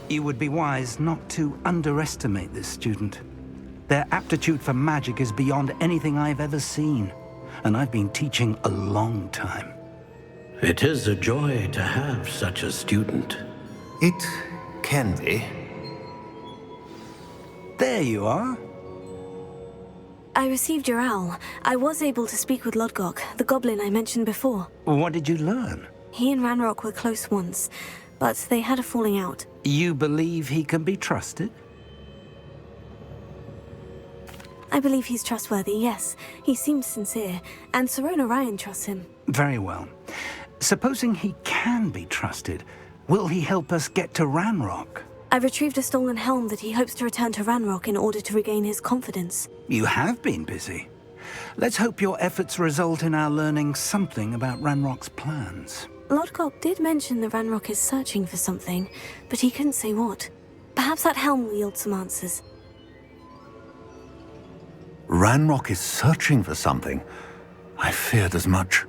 You would be wise not to underestimate this student. Their aptitude for magic is beyond anything I've ever seen, and I've been teaching a long time. It is a joy to have such a student. It can be. There you are. I received your owl. I was able to speak with Lodgok, the goblin I mentioned before. What did you learn? He and Ranrock were close once, but they had a falling out. You believe he can be trusted? I believe he's trustworthy, yes. He seems sincere, and Sirona Ryan trusts him. Very well. Supposing he can be trusted, will he help us get to Ranrock? I've retrieved a stolen helm that he hopes to return to Ranrock in order to regain his confidence. You have been busy. Let's hope your efforts result in our learning something about Ranrock's plans. Lodgok did mention that Ranrock is searching for something, but he couldn't say what. Perhaps that helm will yield some answers. Ranrock is searching for something. I feared as much.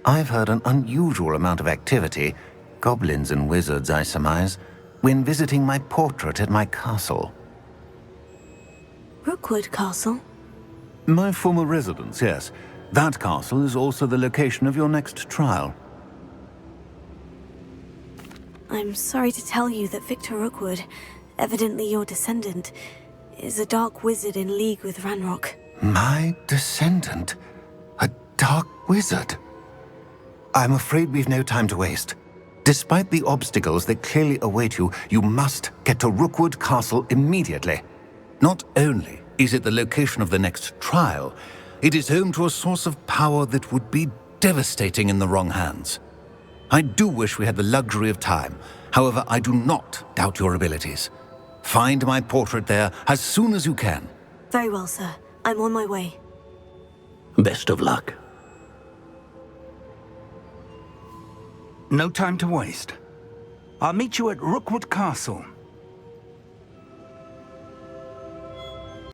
I've heard an unusual amount of activity, goblins and wizards, I surmise, when visiting my portrait at my castle. Rookwood Castle? My former residence, yes. That castle is also the location of your next trial. I'm sorry to tell you that Victor Rookwood, evidently your descendant, is a dark wizard in league with Ranrock. My descendant? A dark wizard? I'm afraid we've no time to waste. Despite the obstacles that clearly await you, you must get to Rookwood Castle immediately. Not only is it the location of the next trial, it is home to a source of power that would be devastating in the wrong hands. I do wish we had the luxury of time. However, I do not doubt your abilities. Find my portrait there as soon as you can. Very well, sir. I'm on my way. Best of luck. No time to waste. I'll meet you at Rookwood Castle.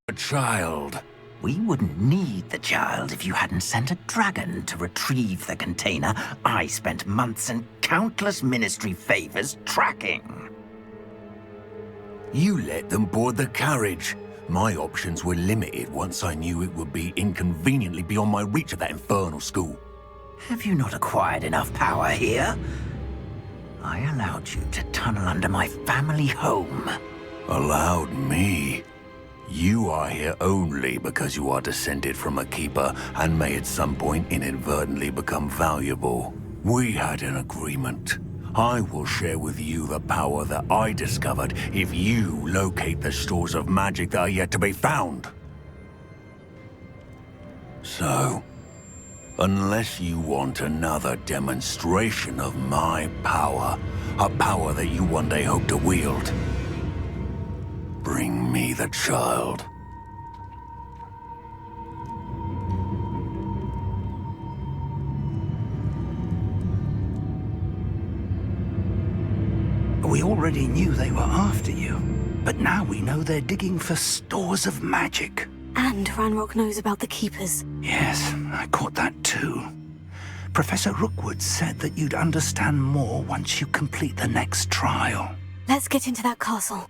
A child. We wouldn't need the child if you hadn't sent a dragon to retrieve the container I spent months and countless ministry favors tracking. You let them board the carriage. My options were limited once I knew it would be inconveniently beyond my reach at that infernal school. Have you not acquired enough power here? I allowed you to tunnel under my family home. Allowed me? You are here only because you are descended from a keeper and may at some point inadvertently become valuable. We had an agreement. I will share with you the power that I discovered if you locate the stores of magic that are yet to be found. So, unless you want another demonstration of my power, a power that you one day hope to wield, bring me the child. We already knew they were after you, but now we know they're digging for stores of magic. And Ranrock knows about the Keepers. Yes, I caught that too. Professor Rookwood said that you'd understand more once you complete the next trial. Let's get into that castle.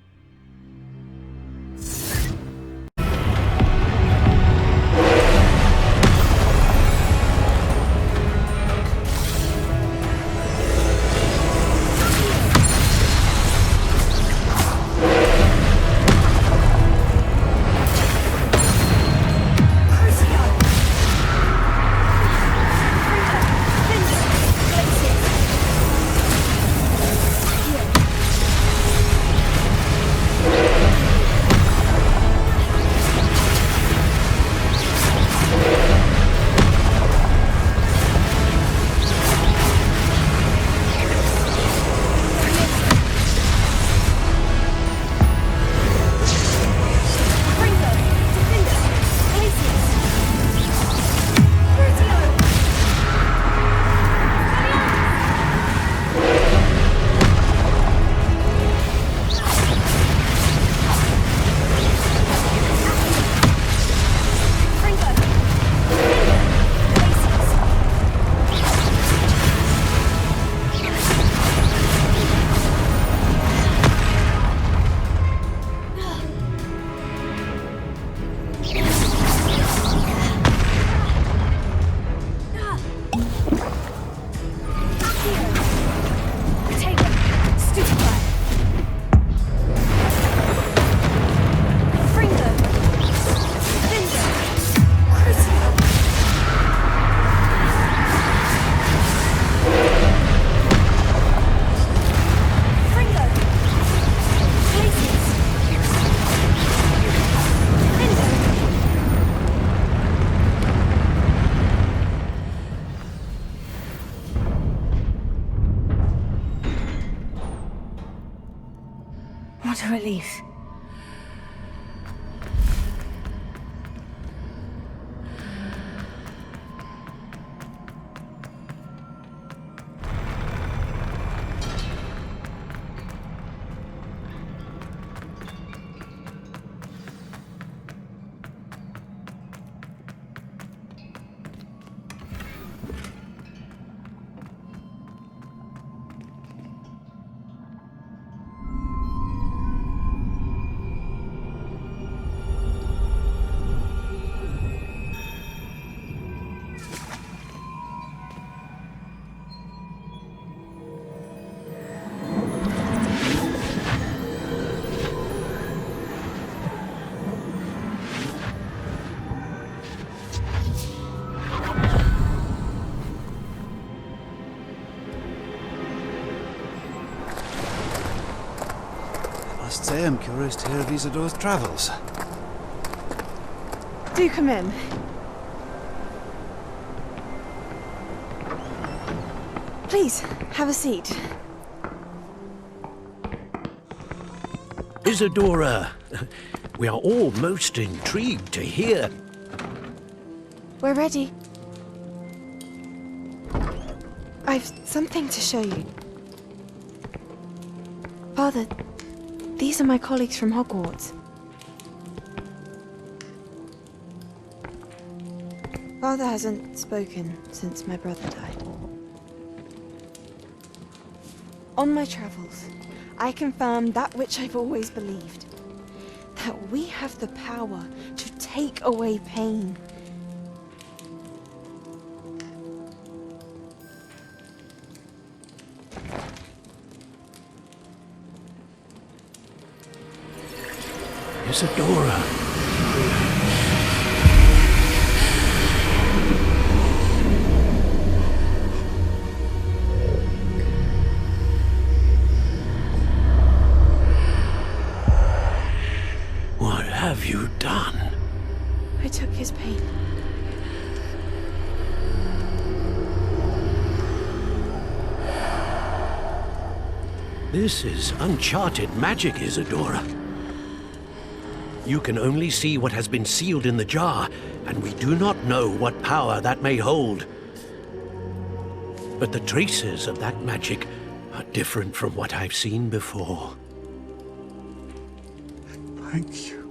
What a relief. I must say I'm curious to hear of Isadore's travels. Do come in. Please, have a seat. Isadora, we are all most intrigued to hear. We're ready. I've something to show you. Father, these are my colleagues from Hogwarts. Father hasn't spoken since my brother died. On my travels, I confirmed that which I've always believed. That we have the power to take away pain. Isadora. What have you done? I took his pain. This is uncharted magic, Isadora. You can only see what has been sealed in the jar, and we do not know what power that may hold. But the traces of that magic are different from what I've seen before. Thank you.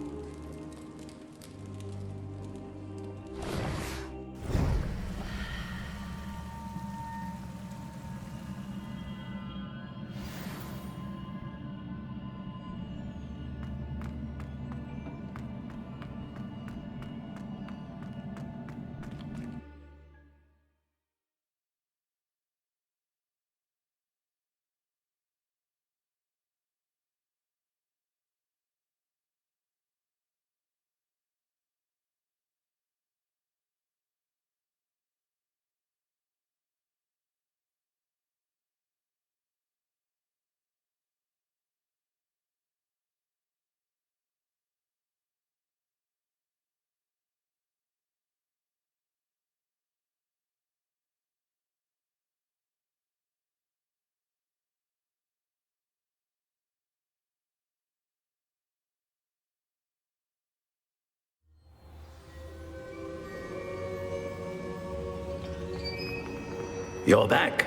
You're back.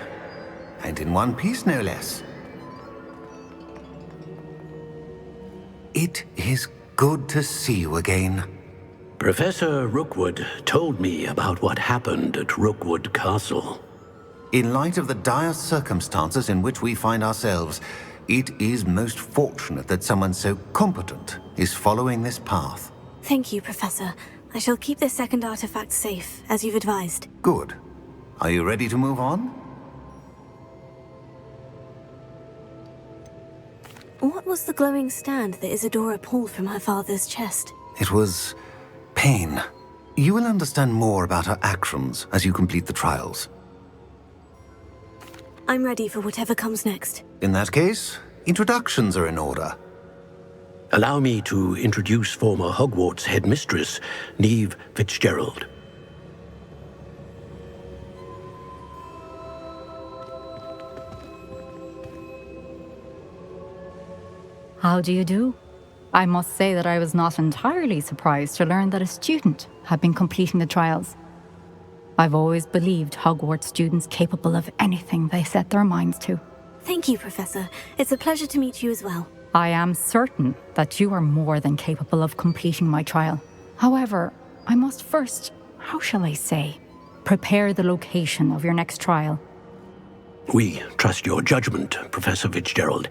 And in one piece, no less. It is good to see you again. Professor Rookwood told me about what happened at Rookwood Castle. In light of the dire circumstances in which we find ourselves, it is most fortunate that someone so competent is following this path. Thank you, Professor. I shall keep this second artifact safe, as you've advised. Good. Are you ready to move on? What was the glowing stand that Isadora pulled from her father's chest? It was pain. You will understand more about her actions as you complete the trials. I'm ready for whatever comes next. In that case, introductions are in order. Allow me to introduce former Hogwarts headmistress, Neve Fitzgerald. How do you do? I must say that I was not entirely surprised to learn that a student had been completing the trials. I've always believed Hogwarts students capable of anything they set their minds to. Thank you, Professor. It's a pleasure to meet you as well. I am certain that you are more than capable of completing my trial. However, I must first, how shall I say, prepare the location of your next trial. We trust your judgment, Professor Fitzgerald.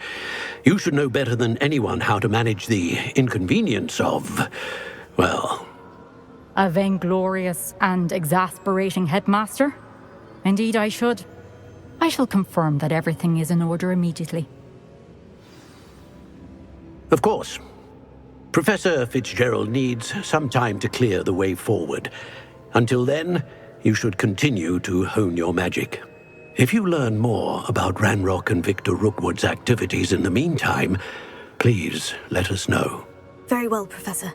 You should know better than anyone how to manage the inconvenience of, well... A vainglorious and exasperating headmaster? Indeed I should. I shall confirm that everything is in order immediately. Of course. Professor Fitzgerald needs some time to clear the way forward. Until then, you should continue to hone your magic. If you learn more about Ranrock and Victor Rookwood's activities in the meantime, please let us know. Very well, Professor.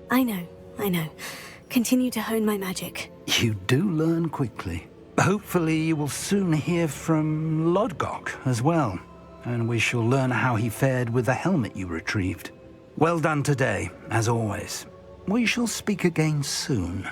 I know. Continue to hone my magic. You do learn quickly. Hopefully you will soon hear from Lodgok as well, and we shall learn how he fared with the helmet you retrieved. Well done today, as always. We shall speak again soon.